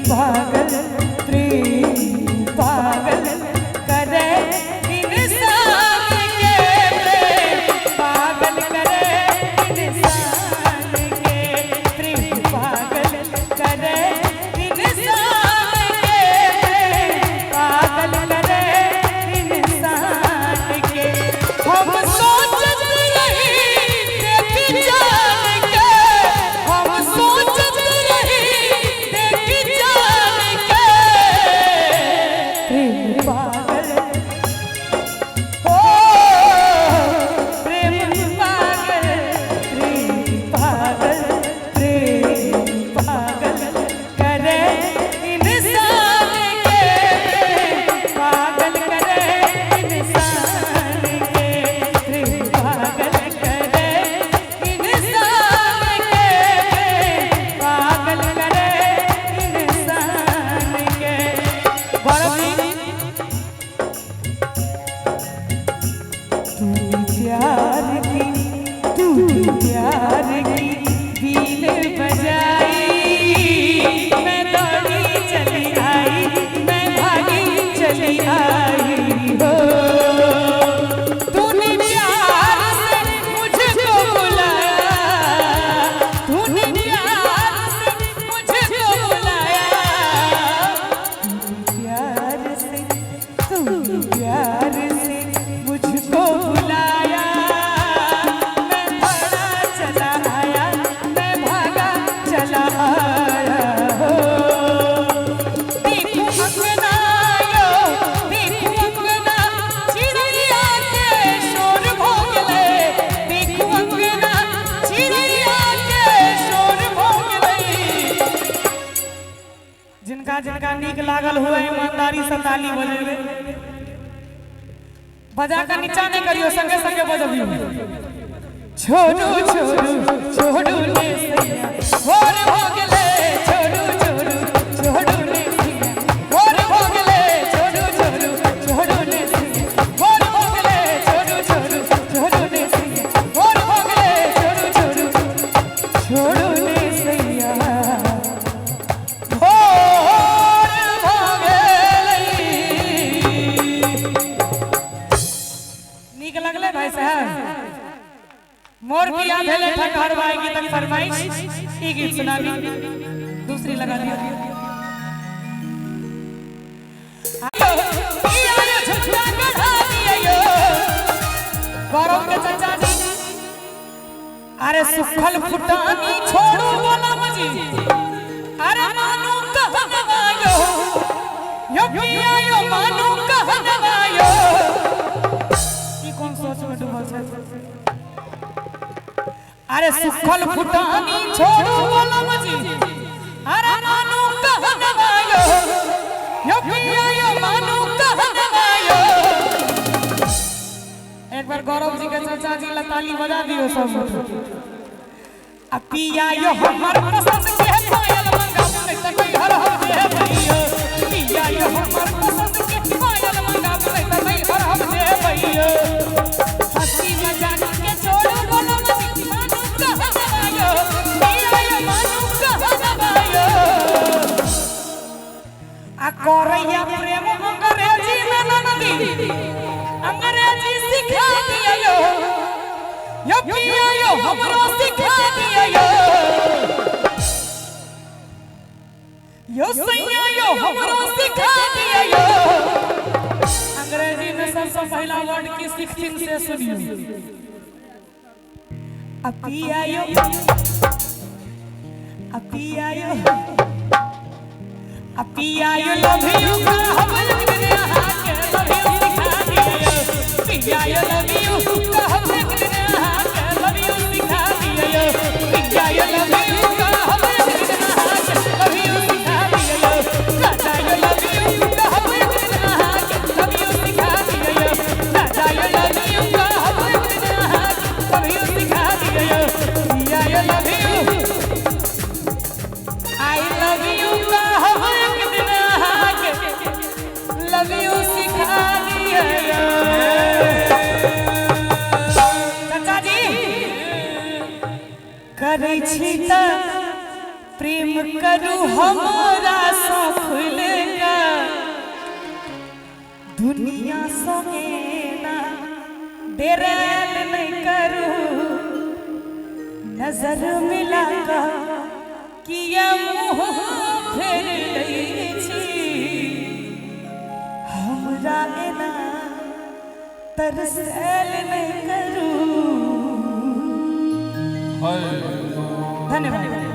पागल पागल करे इंसान के पागल करे इंसान के पागल करे इंसान के पागल करे इंसान के हम सोचत रही देखी जान के हम सोचत रही देखी जान के पागल हो प्रेम पागल पागल पागल करे इंसान के पागल करे इंसान के पागल करे इंसान के पागल करे इंसान के बड़ा तू प्यार की बीन बजाई मैं दौड़ी चली आई मैं भागी चली आई हो तूने प्यार से मुझको बुलाया तूने प्यार से मुझको बुलाया तू प्यार से मुझको बुलाया मैं भागा चला आया मैं भागा चला आया हो देखो अंगनायो देखो अंगना चिड़िया के शोर भोगले देखो अंगना चिड़िया के शोर भोगले जिनका जिनका नीक लागल हुआ ईमानदारी से ताली बजेबे बजा कर नीचा नहीं करियो संगे संगे बजबियो छोड़ू छोड़ू छोड़ू ले सैया और हो गेले छोड़ू छोड़ू छोड़ू ले सैया और हो गेले छोड़ू छोड़ू छोड़ू ले सैया और हो गेले छोड़ू छोड़ू छोड़ू ले सैया और हो गेले छोड़ू छोड़ू छोड़ू ले सैया नीक लगले भाई साहब मोर पिया भेले ठकहरवाई की तक फरमाइश ई गीत सुना दी दूसरी लगा दी गौरव के चाचा जी अरे सुखल फुटानी छोड़ू बोला मजी अरे मानू कहवायो यो पिया यो मानू कहवायो कौन सोच में डूबल है अरे सुखल फुटानी छोड़ू बोला मजी अरे मानू कहवायो यो पिया यो मानू कहवायो एक बार गौरव जी के चाचा जी ला ताली बजा दियो सब आ पिया यो हमर पसंद के पायल मंगा नहीं त कोई हर हम दे भइयो पिया यो हमर पसंद के पायल मंगा नहीं त कोई हर हम दे भइयो हंसी मजाक के छोड़ो बोलो मत मानो कहवायो पिया यो मानो कहवायो आ कोरैया प्रेम अंग्रेजी में ननदी अंग्रेजी सिखा दियो यो पिया यो हमरो सिखा दियो यो सैया यो हमरो सिखा दियो अंग्रेजी में सबसे पहला वर्ड की 16 से सुनियो अपिया यो अपिया यो अपिया यो लव यू का हम लगने आके लव यू सिखा दियो पिया यो लव यू का हम लगने आके लव यू सिखा दियो पिया यो लव यू का हम लगने आके लव यू सिखा दियो राजा यो लव यू का हम लगने आके लव यू सिखा दियो राजा यो लव यू का हम लगने आके लव यू सिखा दियो पिया यो love you I love you का हम लगने आके लव यू सिखा दियो चाचा जी करै छी त प्रेम करू हमारा सौख लेगा दुनिया समेना डेरेल नहीं करू नजर मिलागा किया मुँह फेर लई छी हमरा एना तरसेल नहीं करू। धन्यवाद।